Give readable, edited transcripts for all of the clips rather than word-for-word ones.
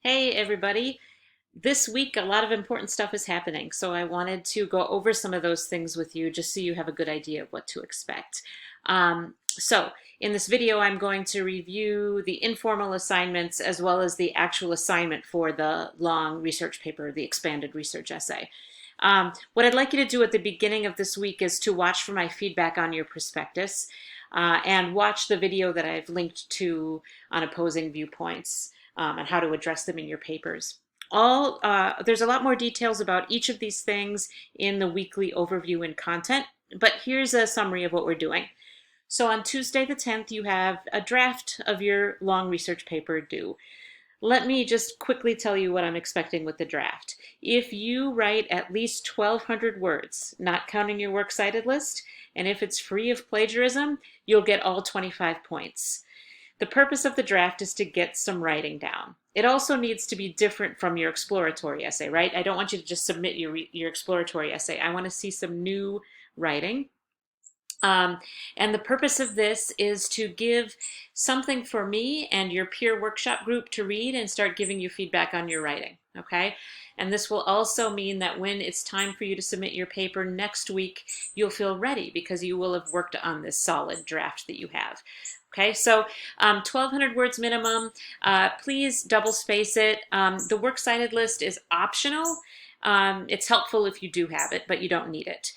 Hey everybody. This week a lot of important stuff is happening, so I wanted to go over some of those things with you just so you have a good idea of what to expect. So in this video I'm going to review the informal assignments as well as the actual assignment for the long research paper, the expanded research essay. What I'd like you to do at the beginning of this week is to watch for my feedback on your prospectus and watch the video that I've linked to on opposing viewpoints and how to address them in your papers. There's a lot more details about each of these things in the weekly overview and content, but here's a summary of what we're doing. So on Tuesday the 10th, you have a draft of your long research paper due. Let me just quickly tell you what I'm expecting with the draft. If you write at least 1,200 words, not counting your works cited list, and if it's free of plagiarism, you'll get all 25 points. The purpose of the draft is to get some writing down. It also needs to be different from your exploratory essay, right? I don't want you to just submit your exploratory essay. I want to see some new writing. And the purpose of this is to give something for me and your peer workshop group to read and start giving you feedback on your writing, okay? And this will also mean that when it's time for you to submit your paper next week, you'll feel ready because you will have worked on this solid draft that you have. Okay, so 1,200 words minimum. Please double space it. The works cited list is optional. It's helpful if you do have it, but you don't need it.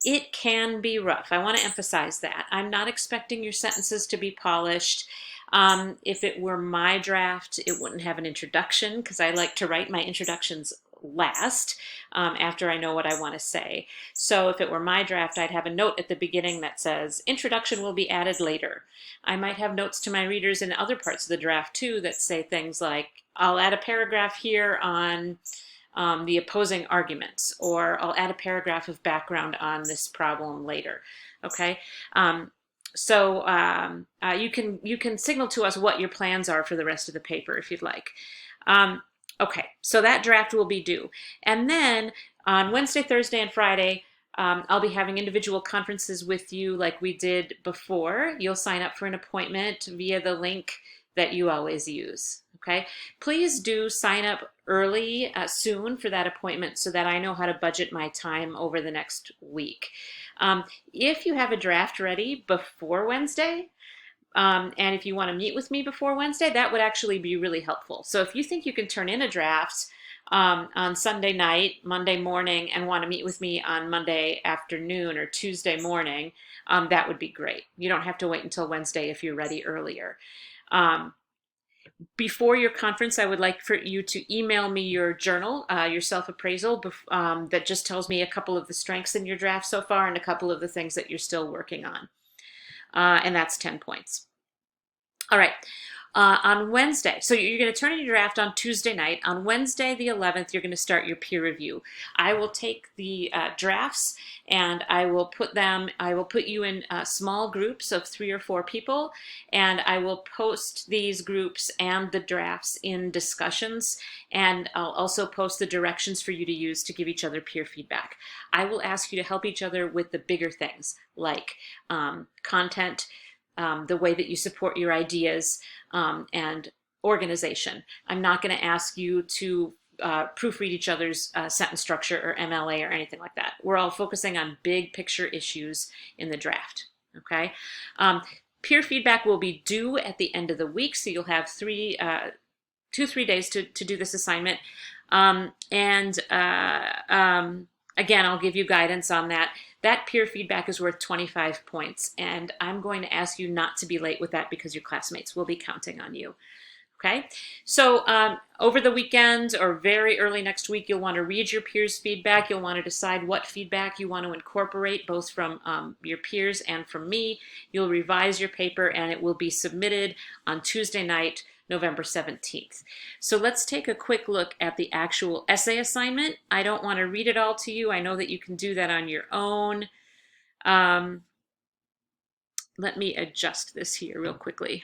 It can be rough. I want to emphasize that. I'm not expecting your sentences to be polished. If it were my draft, it wouldn't have an introduction because I like to write my introductions last after I know what I want to say. So if it were my draft, I'd have a note at the beginning that says, introduction will be added later. I might have notes to my readers in other parts of the draft too that say things like, I'll add a paragraph here on the opposing arguments, or I'll add a paragraph of background on this problem later. Okay, you can signal to us what your plans are for the rest of the paper if you'd like. Okay, so that draft will be due, and then on Wednesday, Thursday, and Friday, I'll be having individual conferences with you like we did before. You'll sign up for an appointment via the link that you always use. Okay, please do sign up early soon for that appointment so that I know how to budget my time over the next week. If you have a draft ready before Wednesday, and if you want to meet with me before Wednesday, that would actually be really helpful. So if you think you can turn in a draft on Sunday night, Monday morning, and want to meet with me on Monday afternoon or Tuesday morning, that would be great. You don't have to wait until Wednesday if you're ready earlier. Before your conference, I would like for you to email me your journal, your self-appraisal, that just tells me a couple of the strengths in your draft so far and a couple of the things that you're still working on. And that's 10 points. All right. On Wednesday, so you're going to turn in your draft on Tuesday night. On Wednesday, the 11th, you're going to start your peer review. I will take the drafts and I will put you in small groups of 3 or 4 people, and I will post these groups and the drafts in discussions, and I'll also post the directions for you to use to give each other peer feedback. I will ask you to help each other with the bigger things like content, the way that you support your ideas, and organization. I'm not going to ask you to proofread each other's sentence structure or MLA or anything like that. We're all focusing on big picture issues in the draft. Okay. Peer feedback will be due at the end of the week, so you'll have 3 days to do this assignment. Again, I'll give you guidance on that. That peer feedback is worth 25 points, and I'm going to ask you not to be late with that because your classmates will be counting on you. Okay, so over the weekend or very early next week, you'll want to read your peers' feedback. You'll want to decide what feedback you want to incorporate, both from your peers and from me. You'll revise your paper, and it will be submitted on Tuesday night, November 17th. So let's take a quick look at the actual essay assignment. I don't want to read it all to you. I know that you can do that on your own. Let me adjust this here real quickly.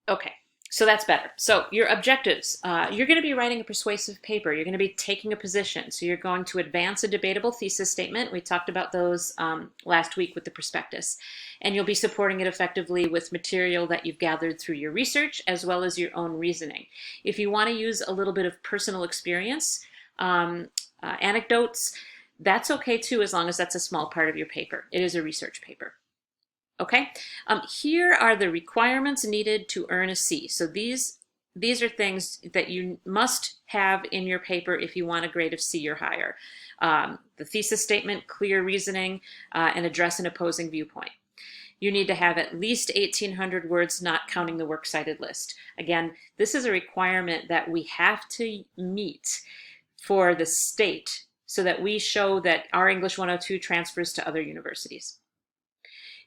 Okay, So that's better. So your objectives, you're going to be writing a persuasive paper. You're going to be taking a position. So you're going to advance a debatable thesis statement. We talked about those last week with the prospectus. And you'll be supporting it effectively with material that you've gathered through your research as well as your own reasoning. If you want to use a little bit of personal experience, anecdotes, that's okay too, as long as that's a small part of your paper. It is a research paper. Okay, here are the requirements needed to earn a C. So these are things that you must have in your paper if you want a grade of C or higher. The thesis statement, clear reasoning, and address an opposing viewpoint. You need to have at least 1,800 words, not counting the works cited list. Again, this is a requirement that we have to meet for the state so that we show that our English 102 transfers to other universities.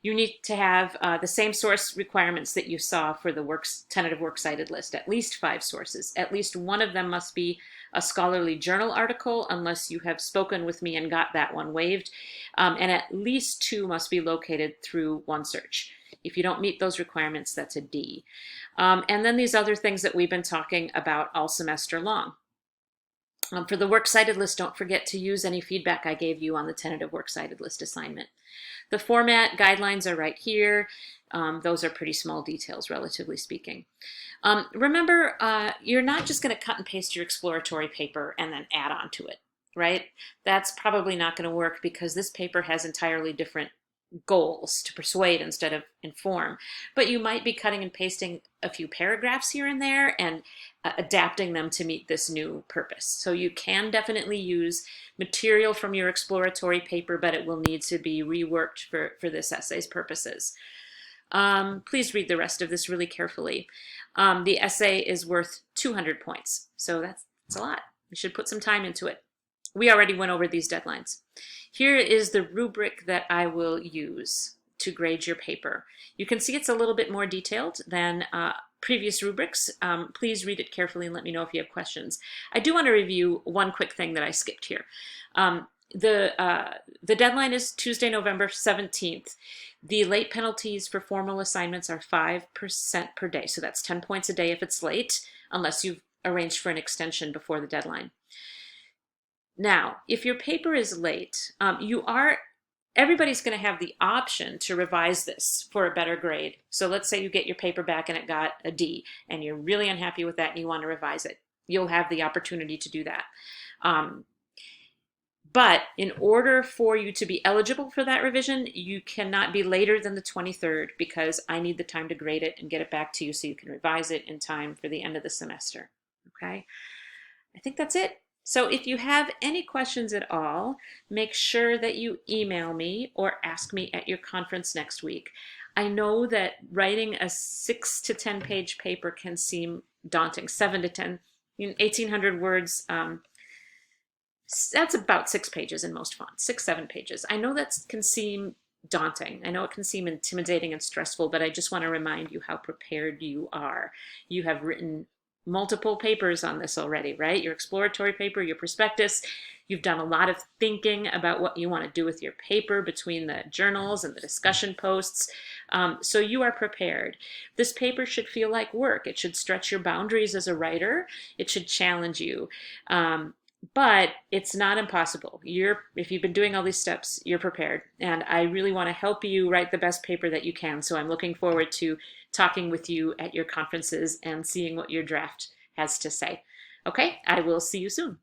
You need to have the same source requirements that you saw for the tentative works cited list, at least 5 sources. At least one of them must be a scholarly journal article, unless you have spoken with me and got that one waived. And at least 2 must be located through OneSearch. If you don't meet those requirements, that's a D. And then these other things that we've been talking about all semester long. For the works cited list, don't forget to use any feedback I gave you on the tentative works cited list assignment. The format guidelines are right here. Those are pretty small details, relatively speaking. Remember, you're not just going to cut and paste your exploratory paper and then add on to it, right? That's probably not going to work because this paper has entirely different goals, to persuade instead of inform. But you might be cutting and pasting a few paragraphs here and there and adapting them to meet this new purpose. So you can definitely use material from your exploratory paper, but it will need to be reworked for this essay's purposes. Please read the rest of this really carefully. The essay is worth 200 points, so that's a lot. You should put some time into it. We already went over these deadlines. Here is the rubric that I will use to grade your paper. You can see it's a little bit more detailed than previous rubrics. Please read it carefully and let me know if you have questions. I do want to review one quick thing that I skipped here. The deadline is Tuesday, November 17th. The late penalties for formal assignments are 5% per day. So that's 10 points a day if it's late, unless you've arranged for an extension before the deadline. Now, if your paper is late, everybody's going to have the option to revise this for a better grade. So let's say you get your paper back and it got a D, and you're really unhappy with that and you want to revise it. You'll have the opportunity to do that. But in order for you to be eligible for that revision, you cannot be later than the 23rd because I need the time to grade it and get it back to you so you can revise it in time for the end of the semester. Okay? I think that's it. So if you have any questions at all, make sure that you email me or ask me at your conference next week. I know that writing a 6 to 10 page paper can seem daunting. 7 to 10, 1,800 words. That's about 6 pages in most fonts, 6, 7 pages. I know that can seem daunting. I know it can seem intimidating and stressful, but I just want to remind you how prepared you are. You have written multiple papers on this already, right? Your exploratory paper, your prospectus. You've done a lot of thinking about what you want to do with your paper between the journals and the discussion posts. So you are prepared. This paper should feel like work. It should stretch your boundaries as a writer. It should challenge you. But it's not impossible. If you've been doing all these steps, you're prepared. And I really want to help you write the best paper that you can. So I'm looking forward to talking with you at your conferences and seeing what your draft has to say. Okay, I will see you soon.